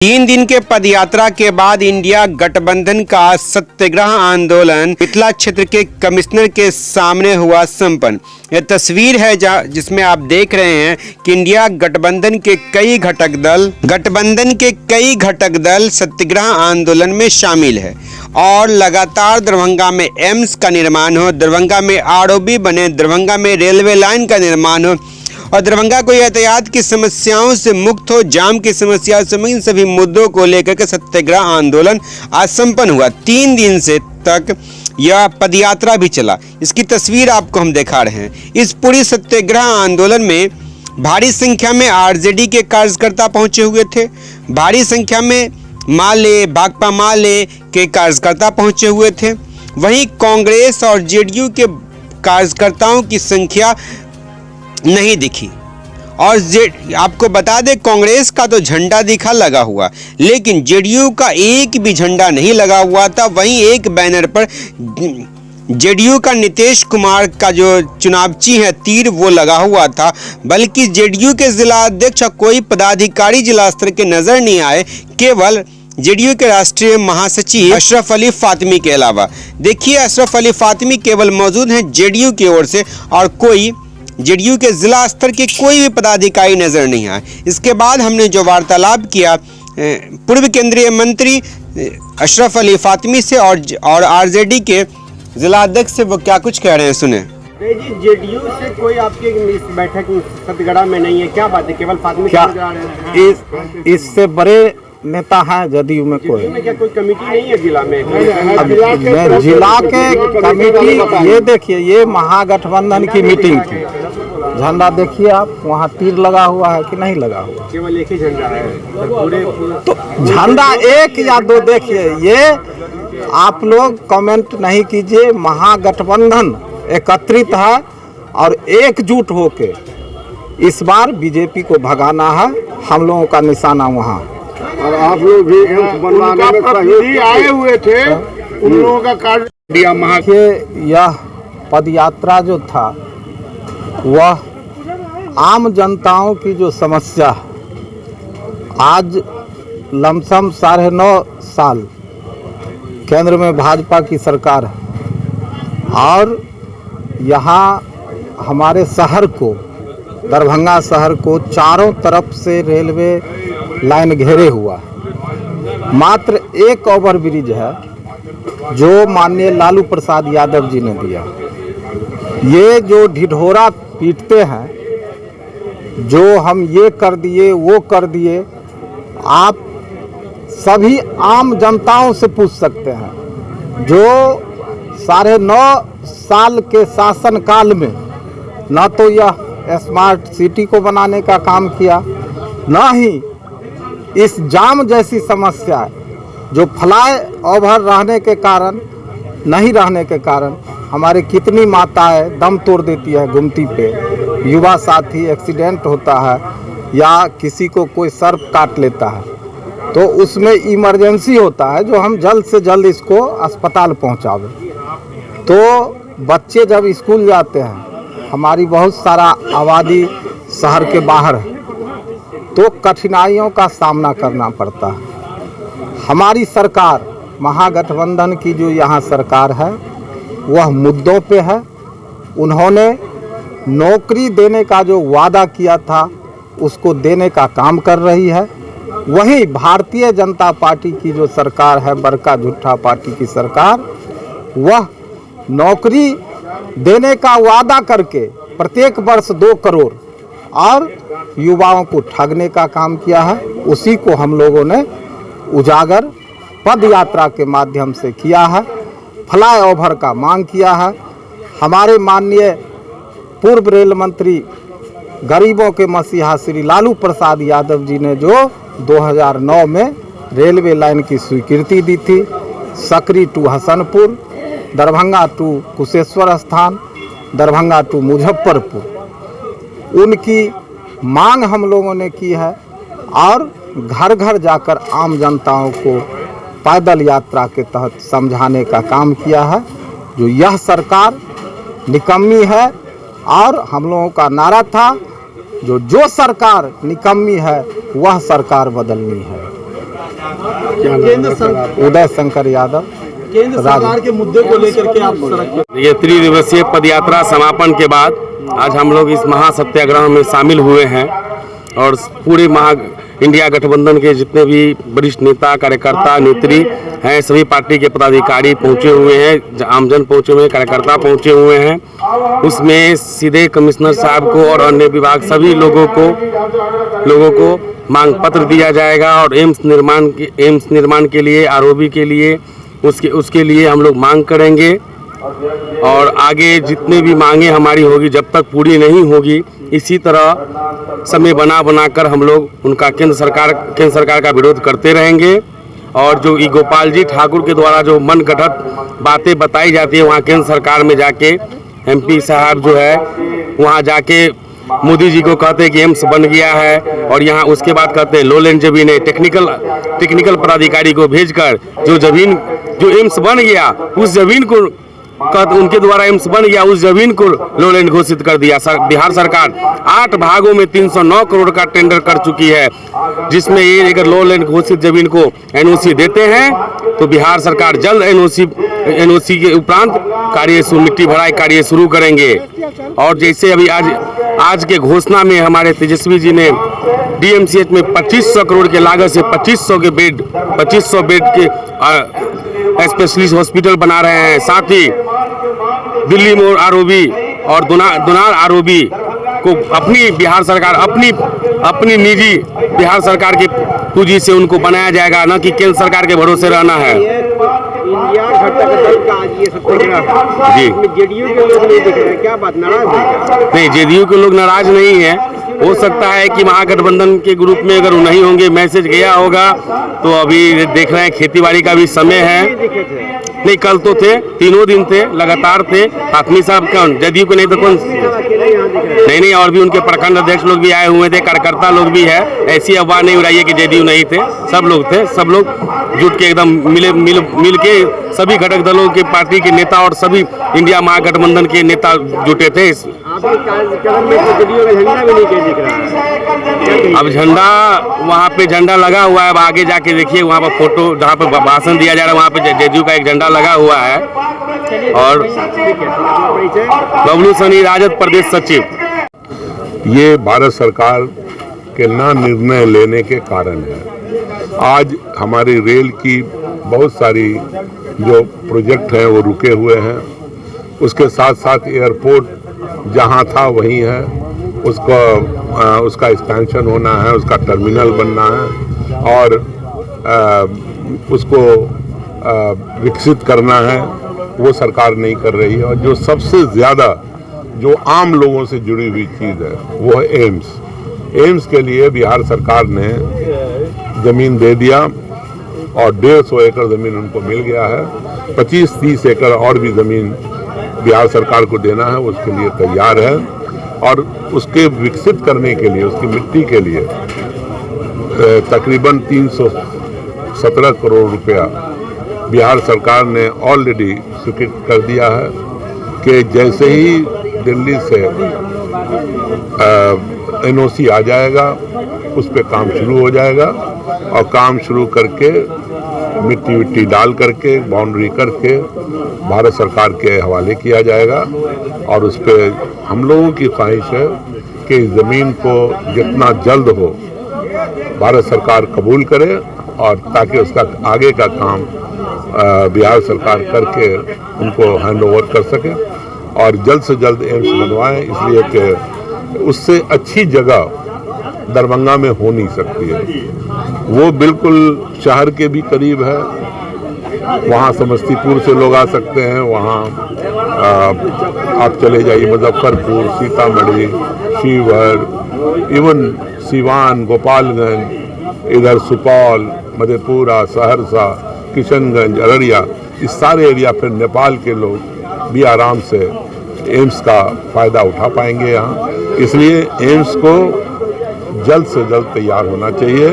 3 दिन के पदयात्रा के बाद इंडिया गठबंधन का सत्याग्रह आंदोलन मिथिला क्षेत्र के कमिश्नर के सामने हुआ संपन्न। यह तस्वीर है जिसमें आप देख रहे हैं कि इंडिया गठबंधन के कई घटक दल सत्याग्रह आंदोलन में शामिल है और लगातार दरभंगा में एम्स का निर्माण हो, दरभंगा में आरओबी बने, दरभंगा में रेलवे लाइन का निर्माण हो और दरभंगा को यातायात की समस्याओं से मुक्त हो, जाम की समस्या से इन सभी मुद्दों को लेकर के सत्याग्रह आंदोलन आज संपन्न हुआ। 3 दिन से तक यह पदयात्रा भी चला। इसकी तस्वीर आपको हम दिखा रहे हैं। इस पूरी सत्याग्रह आंदोलन में भारी संख्या में आरजेडी के कार्यकर्ता पहुंचे हुए थे, भारी संख्या में माले भाकपा माले के कार्यकर्ता पहुंचे हुए थे। वहीं कांग्रेस और जेडीयू के कार्यकर्ताओं की संख्या नहीं दिखी। और आपको बता दें, कांग्रेस का तो झंडा दिखा लगा हुआ, लेकिन जेडीयू का एक भी झंडा नहीं लगा हुआ था। वहीं एक बैनर पर जेडीयू का नीतीश कुमार का जो चुनावची है तीर वो लगा हुआ था, बल्कि जेडीयू के जिला अध्यक्ष कोई पदाधिकारी जिला स्तर के नजर नहीं आए, केवल जेडीयू के राष्ट्रीय महासचिव अशरफ अली फातमी के अलावा। देखिए, अशरफ अली फातमी केवल मौजूद हैं जेडीयू की ओर से और कोई जेडीयू के जिला स्तर के कोई भी पदाधिकारी नजर नहीं आए। इसके बाद हमने जो वार्तालाप किया पूर्व केंद्रीय मंत्री अशरफ अली फातमी से और आरजेडी के जिला अध्यक्ष से, वो क्या कुछ कह रहे हैं, सुने। जी, जेडीयू से कोई आपके इस बैठक सतगड़ा में नहीं है, क्या बात है? केवल फातमी क्या इससे बड़े नेता हैं जदयू में कोई? क्या कोई कमेटी नहीं है जिला में? जिला के कमेटी, ये देखिए, ये महागठबंधन की मीटिंग थी। झंडा देखिए आप, वहाँ तीर लगा हुआ है कि नहीं लगा हुआ? केवल एक ही झंडा है पूरे। तो झंडा एक या दो देखिए, ये आप लोग कमेंट नहीं कीजिए। महागठबंधन एकत्रित है और एकजुट होके इस बार बीजेपी को भगाना है। हम लोगों का निशाना वहाँ। और आप लोग भी बनवाने में आए हुए थे, उन लोगों का कार्य दिया। यह पदयात्रा जो था वह आम जनताओं की जो समस्या आज लमसम 9.5 साल केंद्र में भाजपा की सरकार है और यहाँ हमारे शहर को, दरभंगा शहर को चारों तरफ से रेलवे लाइन घेरे हुआ। मात्र एक ओवरब्रिज है जो माननीय लालू प्रसाद यादव जी ने दिया। ये जो ढिढोरा पीटते हैं, जो हम ये कर दिए वो कर दिए, आप सभी आम जनताओं से पूछ सकते हैं जो 9.5 साल के शासनकाल में न तो यह स्मार्ट सिटी को बनाने का काम किया, न ही इस जाम जैसी समस्या जो फ्लाई ओवर रहने के कारण, नहीं रहने के कारण हमारे कितनी माताएं दम तोड़ देती है गुमती पे, युवा साथी एक्सीडेंट होता है या किसी को कोई सर्प काट लेता है, तो उसमें इमरजेंसी होता है जो हम जल्द से जल्द इसको अस्पताल पहुंचावे। तो बच्चे जब स्कूल जाते हैं, हमारी बहुत सारा आबादी शहर के बाहर है, तो कठिनाइयों का सामना करना पड़ता है। हमारी सरकार, महागठबंधन की जो यहाँ सरकार है, वह मुद्दों पे है। उन्होंने नौकरी देने का जो वादा किया था उसको देने का काम कर रही है। वहीं भारतीय जनता पार्टी की जो सरकार है, बड़का झूठा पार्टी की सरकार, वह नौकरी देने का वादा करके प्रत्येक वर्ष 2 करोड़ और युवाओं को ठगने का काम किया है। उसी को हम लोगों ने उजागर पद यात्रा के माध्यम से किया है। फ्लाई ओवर का मांग किया है। हमारे माननीय पूर्व रेल मंत्री, गरीबों के मसीहा श्री लालू प्रसाद यादव जी ने जो 2009 में रेलवे लाइन की स्वीकृति दी थी, सकरी टू हसनपुर, दरभंगा टू कुशेश्वर स्थान, दरभंगा टू मुजफ्फरपुर, उनकी मांग हम लोगों ने की है और घर घर जाकर आम जनताओं को पैदल यात्रा के तहत समझाने का काम किया है। जो यह सरकार निकम्मी है और हम लोगों का नारा था जो सरकार निकम्मी है वह सरकार बदलनी है। उदय शंकर यादव। केंद्र सरकार के मुद्दे को लेकर के आप सड़क पे ये त्रिदिवसीय पदयात्रा समापन के बाद आज हम लोग इस महासत्याग्रह में शामिल हुए हैं और पूरे इंडिया गठबंधन के जितने भी वरिष्ठ नेता कार्यकर्ता नेत्री हैं सभी पार्टी के पदाधिकारी पहुंचे हुए हैं, आमजन पहुंचे हुए हैं, कार्यकर्ता पहुंचे हुए हैं। उसमें सीधे कमिश्नर साहब को और अन्य विभाग सभी लोगों को मांग पत्र दिया जाएगा और एम्स निर्माण के लिए आरओबी के लिए उसके लिए हम लोग मांग करेंगे और आगे जितने भी मांगे हमारी होगी जब तक पूरी नहीं होगी इसी तरह समय बना कर हम लोग उनका केंद्र सरकार का विरोध करते रहेंगे। और जो गोपाल जी ठाकुर के द्वारा जो मनगढ़ंत बातें बताई जाती है वहाँ केंद्र सरकार में जाके एमपी साहब जो है वहाँ जाके मोदी जी को कहते हैं कि एम्स बन गया है और यहाँ उसके बाद कहते हैं लो लैंड जमीन है। टेक्निकल पदाधिकारी को भेजकर जो एम्स बन गया उस जमीन को उनके द्वारा एम्स बन गया उस जमीन को लो लैंड घोषित कर दिया। बिहार सरकार 8 भागों में 309 करोड़ का टेंडर कर चुकी है, जिसमें ये अगर लो लैंड घोषित जमीन को एनओसी देते हैं तो बिहार सरकार जल्द एनओसी के उपरांत मिट्टी भराई कार्य शुरू करेंगे। और जैसे अभी आज के घोषणा में हमारे तेजस्वी जी ने डीएमसीएच में 2500 करोड़ के लागत से 2500 बेड के स्पेशलिस्ट हॉस्पिटल बना रहे हैं। साथ ही दिल्ली मोड़ आरओबी और दुनार आरओबी को अपनी बिहार सरकार अपनी निजी बिहार सरकार की पूंजी से उनको बनाया जाएगा, न कि केंद्र सरकार के भरोसे रहना है। इंडिया घटक दल का आज ये सत्याग्रह जी जेडीयू के लोग नहीं दिख रहे, क्या बात नाराज है? नहीं, जेडीयू के लोग नाराज नहीं है। हो सकता है कि महागठबंधन के ग्रुप में अगर नहीं होंगे मैसेज गया होगा तो अभी देख रहे हैं खेतीबाड़ी का भी समय है। नहीं, कल तो थे, तीनों दिन थे, लगातार थे। फातमी साहब कौन जेडीयू को नहीं तो कौन? नहीं, और भी उनके प्रखंड अध्यक्ष लोग भी आए हुए थे, कार्यकर्ता लोग भी है। ऐसी अफवाह नहीं उड़ाइए कि जेडीयू नहीं थे, सब लोग थे। सब लोग जुट के एकदम मिल के सभी घटक दलों के पार्टी के नेता और सभी इंडिया महागठबंधन के नेता जुटे थे। अब झंडा वहाँ पे झंडा लगा हुआ है, अब आगे जाके देखिए वहाँ पर फोटो जहाँ पे भाषण दिया जा रहा है वहाँ पे जेडीयू का एक झंडा लगा हुआ है। और बबलू सनी राजद प्रदेश सचिव। ये भारत सरकार के ना निर्णय लेने के कारण है। आज हमारी रेल की बहुत सारी जो प्रोजेक्ट हैं वो रुके हुए हैं, उसके साथ साथ एयरपोर्ट जहां था वहीं है, उसका एक्सपेंशन होना है, उसका टर्मिनल बनना है और उसको विकसित करना है, वो सरकार नहीं कर रही है। और जो सबसे ज़्यादा जो आम लोगों से जुड़ी हुई चीज़ है वो है एम्स के लिए बिहार सरकार ने ज़मीन दे दिया और 150 एकड़ ज़मीन उनको मिल गया है। 25-30 एकड़ और भी ज़मीन बिहार सरकार को देना है, उसके लिए तैयार है। और उसके विकसित करने के लिए उसकी मिट्टी के लिए तकरीबन 317 करोड़ रुपया बिहार सरकार ने ऑलरेडी स्वीकृत कर दिया है कि जैसे ही दिल्ली से एनओसी आ जाएगा उस पर काम शुरू हो जाएगा और काम शुरू करके मिट्टी डाल करके बाउंड्री करके भारत सरकार के हवाले किया जाएगा। और उस पर हम लोगों की ख्वाहिश है कि इस ज़मीन को जितना जल्द हो भारत सरकार कबूल करे और ताकि उसका आगे का काम बिहार सरकार करके उनको हैंड ओवर कर सके और जल्द से जल्द एम्स बनवाएं, इसलिए कि उससे अच्छी जगह दरभंगा में हो नहीं सकती है। वो बिल्कुल शहर के भी करीब है, वहाँ समस्तीपुर से लोग आ सकते हैं, वहाँ आप चले जाइए मुजफ्फरपुर, सीतामढ़ी, शिवहर, इवन सिवान, गोपालगंज, इधर सुपौल, मधेपुरा, सहरसा, किशनगंज, अररिया, इस सारे एरिया फिर नेपाल के लोग भी आराम से एम्स का फ़ायदा उठा पाएंगे यहाँ। इसलिए एम्स को जल्द से जल्द तैयार होना चाहिए,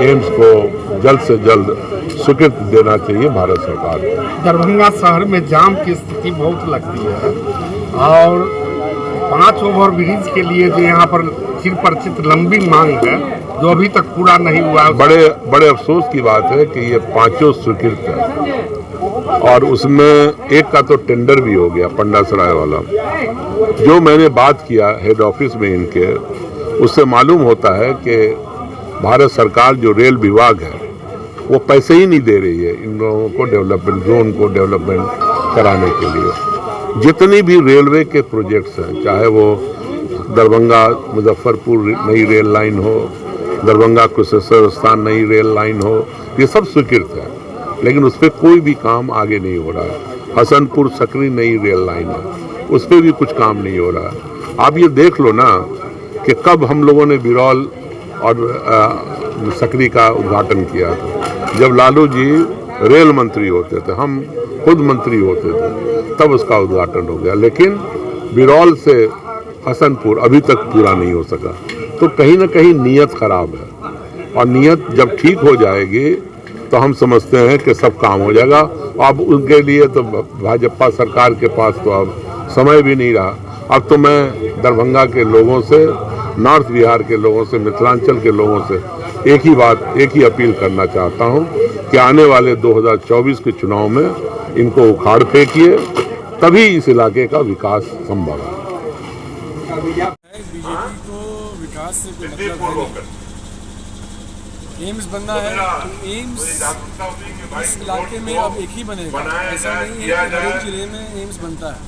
एम्स को जल्द से जल्द स्वीकृति देना चाहिए भारत सरकार को। दरभंगा शहर में जाम की स्थिति बहुत लगती है और 5 ओवरब्रिज के लिए जो यहाँ पर चिर परिचित लंबी मांग है जो अभी तक पूरा नहीं हुआ। बड़े बड़े अफसोस की बात है कि ये पांचों स्वीकृत है और उसमें एक का तो टेंडर भी हो गया, पंडासराय वाला। जो मैंने बात किया हेड ऑफिस में इनके, उससे मालूम होता है कि भारत सरकार जो रेल विभाग है वो पैसे ही नहीं दे रही है इन लोगों को डेवलपमेंट, जोन को डेवलपमेंट कराने के लिए। जितनी भी रेलवे के प्रोजेक्ट्स हैं, चाहे वो दरभंगा मुजफ्फरपुर नई रेल लाइन हो, दरभंगा कुशेश्वर स्थान नई रेल लाइन हो, ये सब स्वीकृत है, लेकिन उस पर कोई भी काम आगे नहीं हो रहा है। हसनपुर सकरी नई रेल लाइन है, उस पर भी कुछ काम नहीं हो रहा है। आप ये देख लो ना कि कब हम लोगों ने बिरौल और सकरी का उद्घाटन किया था, जब लालू जी रेल मंत्री होते थे, हम खुद मंत्री होते थे, तब उसका उद्घाटन हो गया। लेकिन बिरौल से हसनपुर अभी तक पूरा नहीं हो सका। तो कहीं ना कहीं नीयत खराब है, और नीयत जब ठीक हो जाएगी तो हम समझते हैं कि सब काम हो जाएगा। अब उनके लिए तो भाजपा सरकार के पास तो अब समय भी नहीं रहा। अब तो मैं दरभंगा के लोगों से, नॉर्थ बिहार के लोगों से, मिथिलांचल के लोगों से एक ही बात, एक ही अपील करना चाहता हूं कि आने वाले 2024 के चुनाव में इनको उखाड़ फेंकिए, तभी इस इलाके का विकास संभव है। बीजेपी को विकास से कोई मतलब है। एम्स बनना है तो एम्स इस इलाके में अब एक ही बनेगा। ऐसा नहीं है कि हर एक जिले में एम्स बनता है।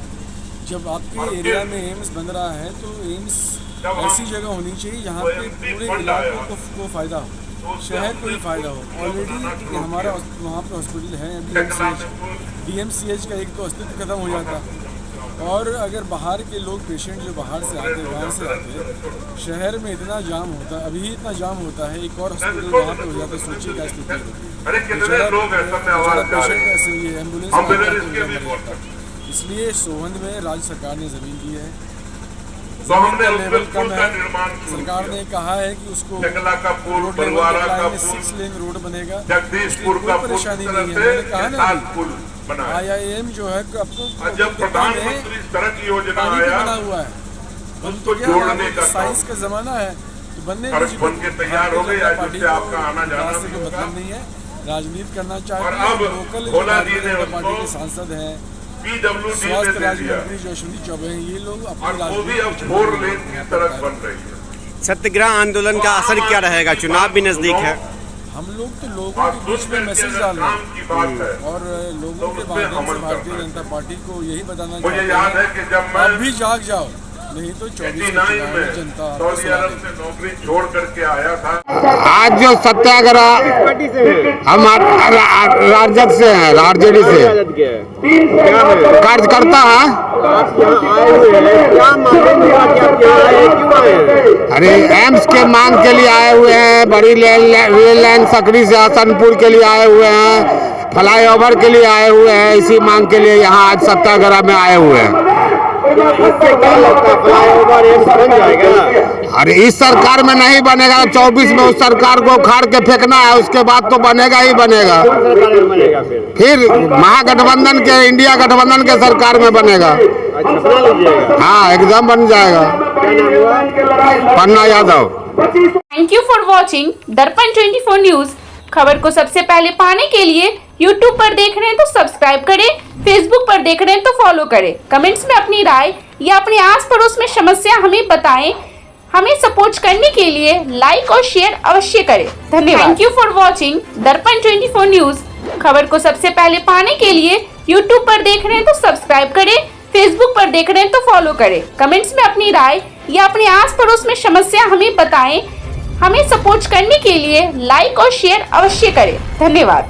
जब आपके एरिया में एम्स बन रहा है तो एम्स ऐसी जगह होनी चाहिए जहाँ पे पूरे इलाकों को फ़ायदा हो, शहर को ही फ़ायदा हो। ऑलरेडी हमारा वहाँ पे हॉस्पिटल है DMCH का एक तो अस्तित्व खत्म हो जाता, और अगर बाहर के लोग पेशेंट जो बाहर से आते, गाँव से आते, शहर में इतना जाम होता है, अभी इतना जाम होता है, एक और हॉस्पिटल वहाँ पे हो जाता है, सोचिए क्या स्थिति है। एम्बुलेंस इसलिए सोहंद में राज्य सरकार ने ज़मीन दी है। ज़मीन का लेवल कम है, सरकार ने कहा है कि उसको रोड लेवल 6 लेन रोड बनेगा, कोई परेशानी नहीं है। मैंने कहा ना IIM जो है आपको पानी पे बना हुआ है, बन तो क्या, साइंस का ज़माना है तो बनने पार्टी को मतलब नहीं है, राजनीति करना चाहती है। लोकल पार्टी के सांसद हैं, स्वास्थ्य राज्य मंत्री जो अश्विनी चौबे हैं, ये लोग सत्याग्रह आंदोलन का असर क्या रहेगा? चुनाव भी नजदीक है। हम लोग तो लोगों के बीच में मैसेज डाल रहे हैं और लोगों के माध्यम से भारतीय जनता पार्टी को यही बताना चाहते हैं आप भी जाग जाओ, नहीं तो 24 में जनता नौकरी छोड़ करके आया था। आज जो सत्याग्रह हम राजद से हैं, आरजेडी से कार्यकर्ता है। अरे एम्स के मांग के लिए आए हुए हैं, बड़ी रेल लाइन सकरी से हसनपुर के लिए आए हुए हैं, फ्लाईओवर के लिए आए हुए हैं, इसी मांग के लिए यहाँ आज सत्याग्रह में आए हुए हैं। अरे इस सरकार में नहीं बनेगा, 24 में उस सरकार को उखाड़ के फेंकना है, उसके बाद तो बनेगा ही बनेगा। फिर महागठबंधन के, इंडिया गठबंधन के सरकार में बनेगा। हाँ, एकदम बन जाएगा। Panna Yadav. Thank you for watching Darpan 24 news. खबर को सबसे पहले पाने के लिए YouTube पर देख रहे हैं तो सब्सक्राइब करें, Facebook पर देख रहे हैं तो फॉलो करें। कमेंट्स में अपनी राय या अपने आस पड़ोस में समस्या हमें बताएं। हमें सपोर्ट करने के लिए लाइक और शेयर अवश्य करें। धन्यवाद। Thank you for watching Darpan 24 news. खबर को सबसे पहले पाने के लिए YouTube पर देख रहे हैं तो सब्सक्राइब करें, Facebook पर देख रहे हैं तो फॉलो करें। कमेंट्स में अपनी राय या अपने आस पड़ोस में समस्या हमें बताएं। हमें सपोर्ट करने के लिए लाइक और शेयर अवश्य करें। धन्यवाद।